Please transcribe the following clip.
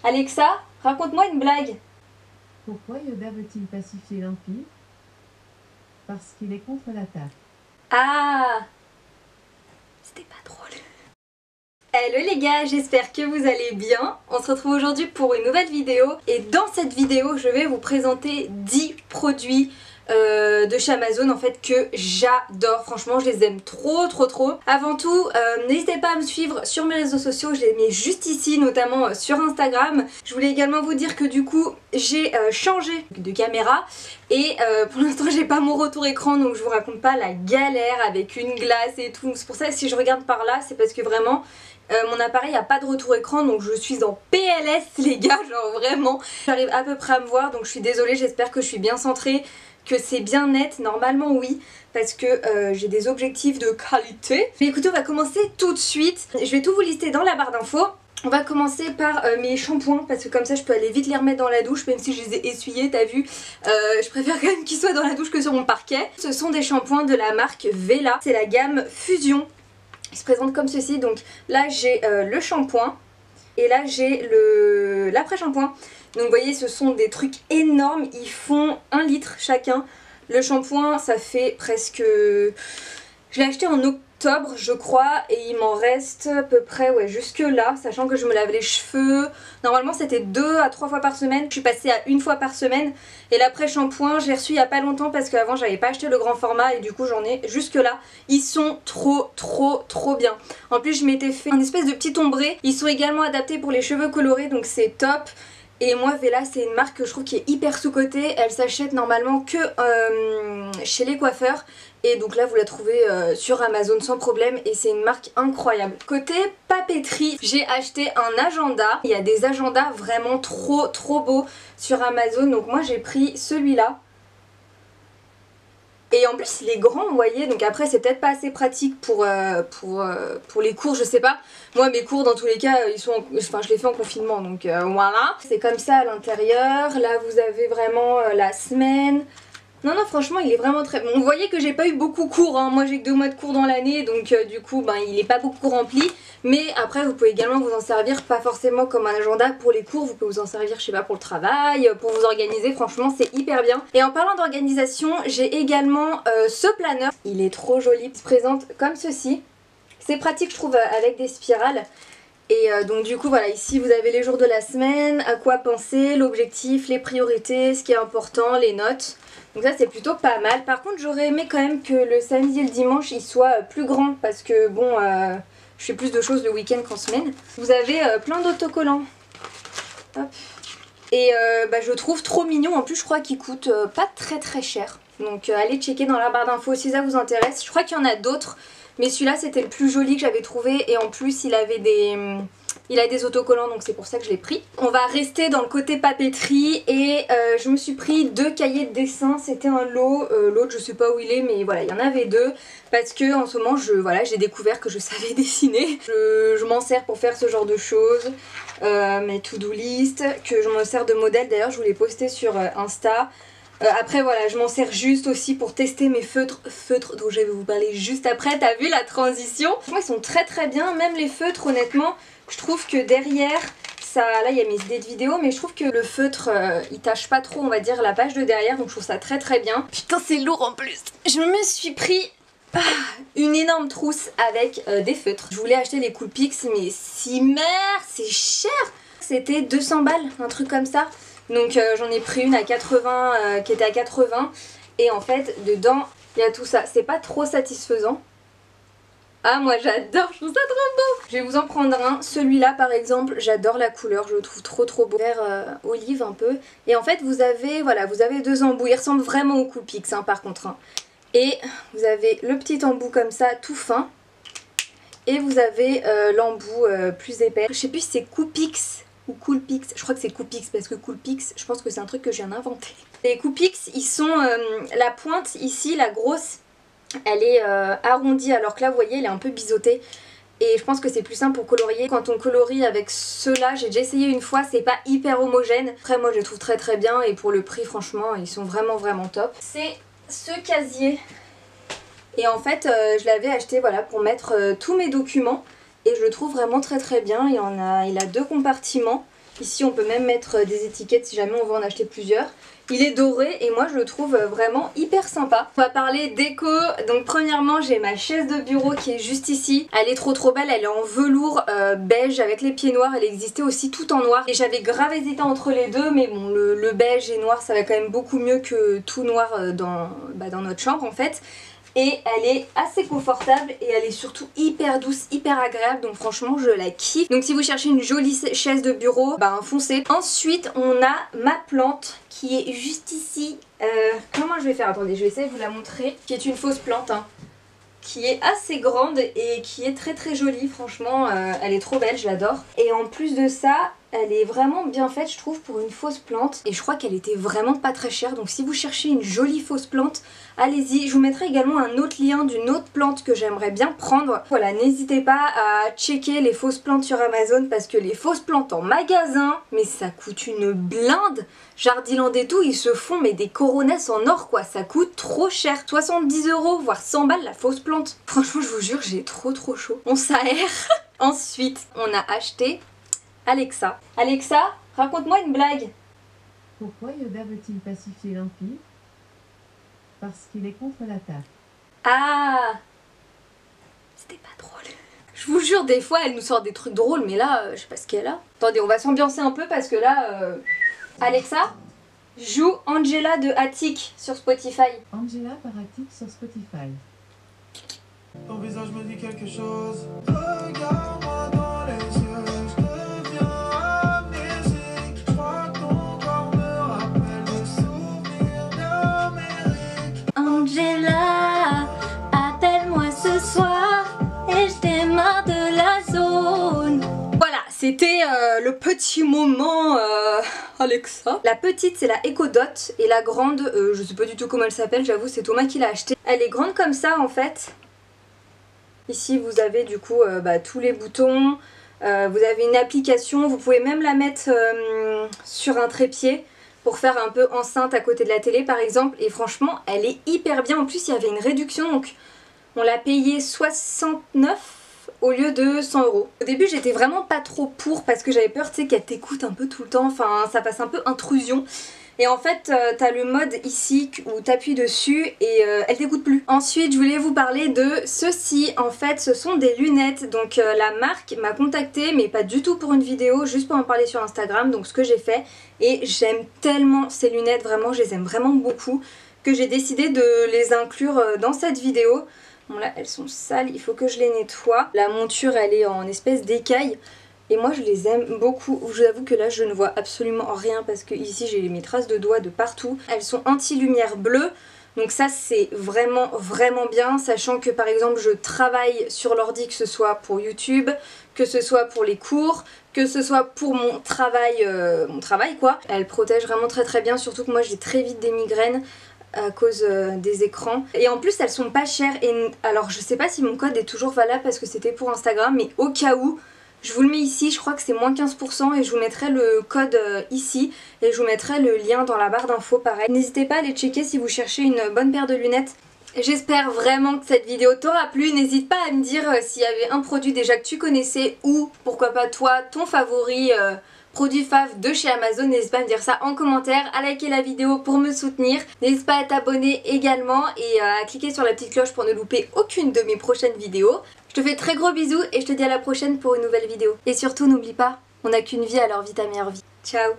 Alexa, raconte-moi une blague. Pourquoi Yoda veut-il pacifier l'Empire? Parce qu'il est contre l'attaque. Ah, c'était pas drôle. Hello les gars, j'espère que vous allez bien. On se retrouve aujourd'hui pour une nouvelle vidéo. Et dans cette vidéo, je vais vous présenter 10 produits de chez Amazon en fait que j'adore. Franchement, je les aime trop. Avant tout, n'hésitez pas à me suivre sur mes réseaux sociaux. Je les mets juste ici, notamment sur Instagram. Je voulais également vous dire que du coup, j'ai changé de caméra. Et pour l'instant j'ai pas mon retour écran, donc je vous raconte pas la galère avec une glace et tout. C'est pour ça que si je regarde par là, c'est parce que vraiment mon appareil a pas de retour écran, donc je suis en PLS les gars, genre vraiment. J'arrive à peu près à me voir, donc je suis désolée, j'espère que je suis bien centrée, que c'est bien net. Normalement oui, parce que j'ai des objectifs de qualité. Mais écoutez, on va commencer tout de suite. Je vais tout vous lister dans la barre d'infos. On va commencer par mes shampoings parce que comme ça je peux aller vite les remettre dans la douche, même si je les ai essuyés, t'as vu. Je préfère quand même qu'ils soient dans la douche que sur mon parquet. Ce sont des shampoings de la marque Vela, c'est la gamme Fusion. Ils se présentent comme ceci, donc là j'ai le shampoing et là j'ai l'après-shampoing. Donc vous voyez, ce sont des trucs énormes, ils font 1 litre chacun. Le shampoing ça fait presque... Je l'ai acheté en octobre je crois et il m'en reste à peu près ouais, jusque là, sachant que je me lave les cheveux. Normalement c'était 2 à 3 fois par semaine, je suis passée à 1 fois par semaine. Et l'après-shampoing j'ai reçu il n'y a pas longtemps parce qu'avant j'avais pas acheté le grand format et du coup j'en ai jusque là. Ils sont trop bien. En plus je m'étais fait un espèce de petit ombré. Ils sont également adaptés pour les cheveux colorés, donc c'est top. Et moi Vela c'est une marque que je trouve qui est hyper sous-cotée. Elle s'achète normalement que chez les coiffeurs. Et donc là vous la trouvez sur Amazon sans problème et c'est une marque incroyable. Côté papeterie, j'ai acheté un agenda. Il y a des agendas vraiment trop beaux sur Amazon. Donc moi j'ai pris celui-là. Et en plus il est grand, vous voyez, donc après c'est peut-être pas assez pratique pour les cours, je sais pas. Moi mes cours dans tous les cas, ils sont enfin je les fais en confinement, donc voilà. C'est comme ça à l'intérieur, là vous avez vraiment la semaine. Non franchement il est vraiment très bon. Vous voyez que j'ai pas eu beaucoup cours, hein. Moi j'ai que 2 mois de cours dans l'année, donc du coup ben, il est pas beaucoup rempli. Mais après vous pouvez également vous en servir, pas forcément comme un agenda pour les cours, vous pouvez vous en servir je sais pas pour le travail, pour vous organiser, franchement c'est hyper bien. Et en parlant d'organisation, j'ai également ce planeur, il est trop joli, il se présente comme ceci. C'est pratique je trouve avec des spirales. Et donc du coup voilà, ici vous avez les jours de la semaine, à quoi penser, l'objectif, les priorités, ce qui est important, les notes. Donc ça c'est plutôt pas mal. Par contre j'aurais aimé quand même que le samedi et le dimanche il soit plus grand parce que bon je fais plus de choses le week-end qu'en semaine. Vous avez plein d'autocollants. Hop. Et bah, je trouve trop mignon, en plus je crois qu'il coûte pas très cher. Donc allez checker dans la barre d'infos si ça vous intéresse. Je crois qu'il y en a d'autres. Mais celui-là c'était le plus joli que j'avais trouvé et en plus il avait des autocollants, donc c'est pour ça que je l'ai pris. On va rester dans le côté papeterie et je me suis pris 2 cahiers de dessin, c'était un lot, l'autre je sais pas où il est mais voilà il y en avait 2 parce que en ce moment j'ai découvert que je savais dessiner. Je m'en sers pour faire ce genre de choses, mes to-do list, que je me sers de modèle, d'ailleurs je vous l'ai posté sur Insta. Après voilà, je m'en sers juste aussi pour tester mes feutres dont je vais vous parler juste après. T'as vu la transition? Moi ils sont très bien, même les feutres honnêtement, je trouve que derrière, ça, là il y a mes idées de vidéo, mais je trouve que le feutre il tâche pas trop on va dire la page de derrière, donc je trouve ça très bien. Putain c'est lourd en plus. Je me suis pris une énorme trousse avec des feutres. Je voulais acheter des Coolpix mais si merde, c'est cher. C'était 200 balles, un truc comme ça. Donc j'en ai pris une à 80 qui était à 80 et en fait dedans il y a tout ça. C'est pas trop satisfaisant. Ah moi j'adore, je trouve ça trop beau. Je vais vous en prendre un. Celui-là par exemple, j'adore la couleur, je le trouve trop beau. Vert olive un peu. Et en fait vous avez, voilà, vous avez 2 embouts. Il ressemble vraiment au Coolpix hein, par contre. Hein. Et vous avez le petit embout comme ça tout fin. Et vous avez l'embout plus épais. Je sais plus si c'est Coolpix ou Coolpix, je crois que c'est Coolpix parce que Coolpix, je pense que c'est un truc que je viens d'inventer. Les Coolpix, ils sont, la pointe ici, la grosse, elle est arrondie alors que là vous voyez elle est un peu biseautée. Et je pense que c'est plus simple pour colorier. Quand on colorie avec ceux-là, j'ai déjà essayé une fois, c'est pas hyper homogène. Après moi je les trouve très bien et pour le prix franchement ils sont vraiment top. C'est ce casier. Et en fait je l'avais acheté voilà, pour mettre tous mes documents. Et je le trouve vraiment très bien, il a 2 compartiments. Ici on peut même mettre des étiquettes si jamais on veut en acheter plusieurs. Il est doré et moi je le trouve vraiment hyper sympa. On va parler déco. Donc premièrement j'ai ma chaise de bureau qui est juste ici. Elle est trop belle, elle est en velours beige avec les pieds noirs. Elle existait aussi tout en noir et j'avais grave hésité entre les deux, mais bon le beige et noir ça va quand même beaucoup mieux que tout noir dans notre chambre en fait. Et elle est assez confortable et elle est surtout hyper douce, hyper agréable, donc franchement je la kiffe. Donc si vous cherchez une jolie chaise de bureau, foncez. Ensuite on a ma plante qui est juste ici. Comment je vais faire? Attendez, je vais essayer de vous la montrer. Qui est une fausse plante hein, qui est assez grande et qui est très jolie. Franchement elle est trop belle, je l'adore. Et en plus de ça, elle est vraiment bien faite je trouve pour une fausse plante. Et je crois qu'elle était vraiment pas très chère. Donc si vous cherchez une jolie fausse plante, allez-y. Je vous mettrai également un autre lien d'une autre plante que j'aimerais bien prendre. Voilà, n'hésitez pas à checker les fausses plantes sur Amazon parce que les fausses plantes en magasin, mais ça coûte une blinde. Jardiland et tout, ils se font mais des coronesses en or quoi. Ça coûte trop cher. 70 €, voire 100 balles la fausse plante. Franchement, je vous jure, j'ai trop chaud. On s'aère. Ensuite, on a acheté Alexa. Alexa, raconte-moi une blague. Pourquoi Yoda veut-il pacifier l'Empire? Parce qu'il est contre l'attaque. Ah, c'était pas drôle. Je vous jure, des fois elle nous sort des trucs drôles, mais là, je sais pas ce qu'elle a. Attendez, on va s'ambiancer un peu parce que là... Alexa, joue Angela de Attic sur Spotify. Angela par Attic sur Spotify. Ton visage me dit quelque chose. Regarde-moi dans les yeux, je deviens amnésique. Je crois que ton corps me rappelle des souvenirs d'Amérique. Angela, appelle-moi ce soir et je démarre de la zone. Voilà, c'était le petit moment Alexa. La petite c'est la Echo Dot et la grande, je sais pas du tout comment elle s'appelle, j'avoue c'est Thomas qui l'a acheté. Elle est grande comme ça en fait. Ici vous avez du coup tous les boutons, vous avez une application, vous pouvez même la mettre sur un trépied pour faire un peu enceinte à côté de la télé par exemple, et franchement elle est hyper bien. En plus il y avait une réduction donc on l'a payé 69 au lieu de 100 €. Au début j'étais vraiment pas trop pour parce que j'avais peur tu sais qu'elle t'écoute un peu tout le temps, enfin ça passe un peu intrusion. Et en fait t'as le mode ici où t'appuies dessus et elle t'écoute plus. Ensuite je voulais vous parler de ceci. En fait ce sont des lunettes. Donc la marque m'a contactée mais pas du tout pour une vidéo, juste pour en parler sur Instagram. Donc ce que j'ai fait, et j'aime tellement ces lunettes, vraiment je les aime vraiment beaucoup, que j'ai décidé de les inclure dans cette vidéo. Bon là elles sont sales, il faut que je les nettoie. La monture elle est en espèce d'écaille. Et moi je les aime beaucoup. Je vous avoue que là je ne vois absolument rien parce que ici j'ai mes traces de doigts de partout. Elles sont anti-lumière bleue. Donc ça c'est vraiment bien, sachant que par exemple je travaille sur l'ordi, que ce soit pour YouTube, que ce soit pour les cours, que ce soit pour mon travail quoi. Elle protège vraiment très bien, surtout que moi j'ai très vite des migraines à cause des écrans. Et en plus elles sont pas chères. Et alors je sais pas si mon code est toujours valable parce que c'était pour Instagram, mais au cas où, je vous le mets ici, je crois que c'est moins 15% et je vous mettrai le code ici et je vous mettrai le lien dans la barre d'infos pareil. N'hésitez pas à aller checker si vous cherchez une bonne paire de lunettes. J'espère vraiment que cette vidéo t'aura plu. N'hésite pas à me dire s'il y avait un produit déjà que tu connaissais ou pourquoi pas toi, ton favori produit fave de chez Amazon. N'hésite pas à me dire ça en commentaire, à liker la vidéo pour me soutenir. N'hésite pas à t'abonner également et à cliquer sur la petite cloche pour ne louper aucune de mes prochaines vidéos. Je te fais très gros bisous et je te dis à la prochaine pour une nouvelle vidéo. Et surtout n'oublie pas, on n'a qu'une vie alors vis ta meilleure vie. Ciao.